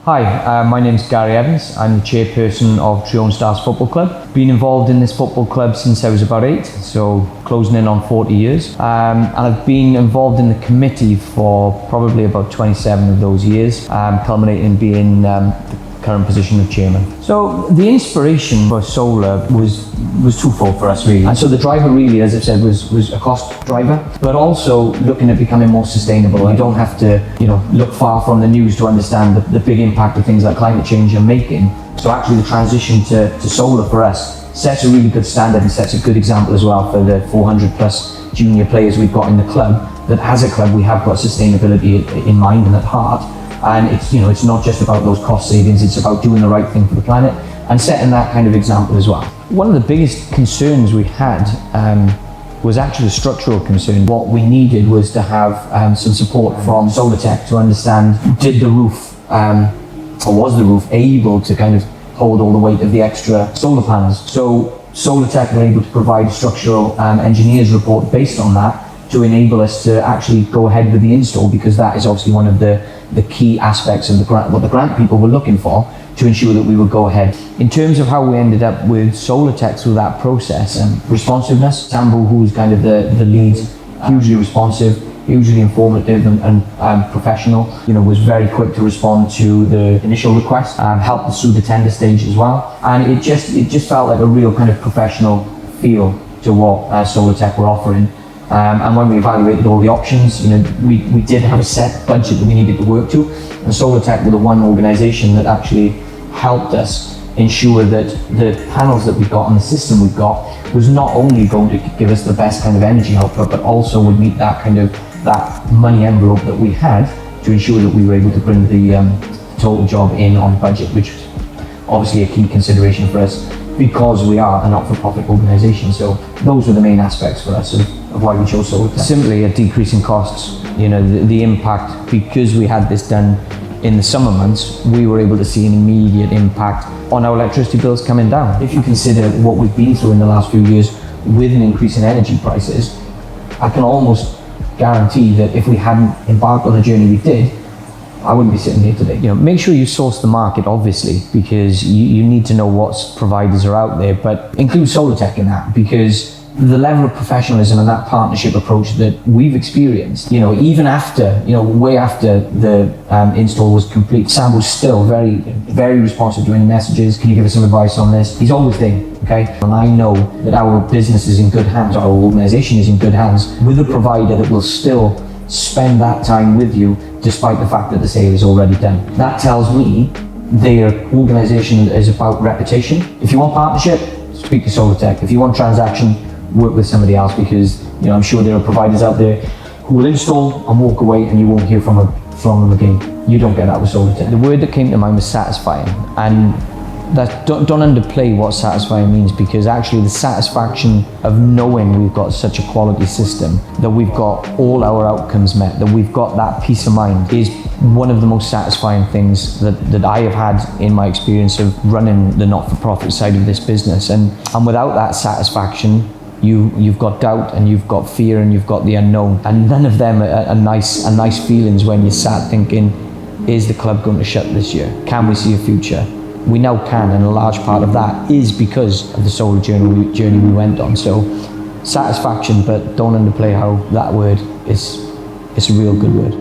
Hi, my name's Gary Evans. I'm the chairperson of Treowen Stars Football Club. Been involved in this football club since I was about 8, so closing in on 40 years. And I've been involved in the committee for probably about 27 of those years, culminating in being the current position of chairman. So the inspiration for solar was twofold for us really. And so the driver really, as I've said, was a cost driver, but also looking at becoming more sustainable. You don't have to, look far from the news to understand the big impact of things like climate change are making. So actually the transition to solar for us sets a really good standard and sets a good example as well for the 400 plus junior players we've got in the club, that as a club we have got sustainability in mind and at heart. And it's not just about those cost savings, it's about doing the right thing for the planet and setting that kind of example as well. One of the biggest concerns we had was actually a structural concern. What we needed was to have some support from SolarTech to understand, did the roof, or was the roof able to kind of hold all the weight of the extra solar panels? So SolarTech were able to provide a structural engineers report based on that to enable us to actually go ahead with the install, because that is obviously one of the key aspects of the grant, what the grant people were looking for, to ensure that we would go ahead. In terms of how we ended up with SolarTech through that process, and responsiveness, Sambo, who's kind of the lead, hugely responsive, hugely informative and professional, was very quick to respond to the initial request, helped us through the tender stage as well. And it just felt like a real kind of professional feel to what SolarTech were offering. And when we evaluated all the options, we did have a set budget that we needed to work to, and SolarTech were the one organisation that actually helped us ensure that the panels that we got and the system we got was not only going to give us the best kind of energy output, but also would meet that kind of that money envelope that we had to ensure that we were able to bring the total job in on budget, which was obviously a key consideration for us because we are a not-for-profit organisation. So those were the main aspects for us of why we chose SolarTech. Simply a decrease in costs. The impact, because we had this done in the summer months, we were able to see an immediate impact on our electricity bills coming down. If you consider what we've been through in the last few years with an increase in energy prices, I can almost guarantee that if we hadn't embarked on the journey we did, I wouldn't be sitting here today. Make sure you source the market, obviously, because you need to know what providers are out there, but include SolarTech in that, because the level of professionalism and that partnership approach that we've experienced, even after, way after the install was complete, Sam was still very, very responsive to any messages. Can you give us some advice on this? He's always there, okay? And I know that our business is in good hands, our organisation is in good hands with a provider that will still spend that time with you despite the fact that the sale is already done. That tells me their organisation is about reputation. If you want partnership, speak to SolarTech. If you want transaction, work with somebody else, because I'm sure there are providers out there who will install and walk away and you won't hear from them again. You don't get that with SolarTech. The word that came to mind was satisfying, and that don't underplay what satisfying means, because actually the satisfaction of knowing we've got such a quality system, that we've got all our outcomes met, that we've got that peace of mind, is one of the most satisfying things that I have had in my experience of running the not-for-profit side of this business. And without that satisfaction, you've got doubt and you've got fear and you've got the unknown, and none of them are nice feelings when you're sat thinking, is the club going to shut this year? Can we see a future? We now can, and a large part of that is because of the solar journey we went on. So satisfaction, but don't underplay how that word is a real good word.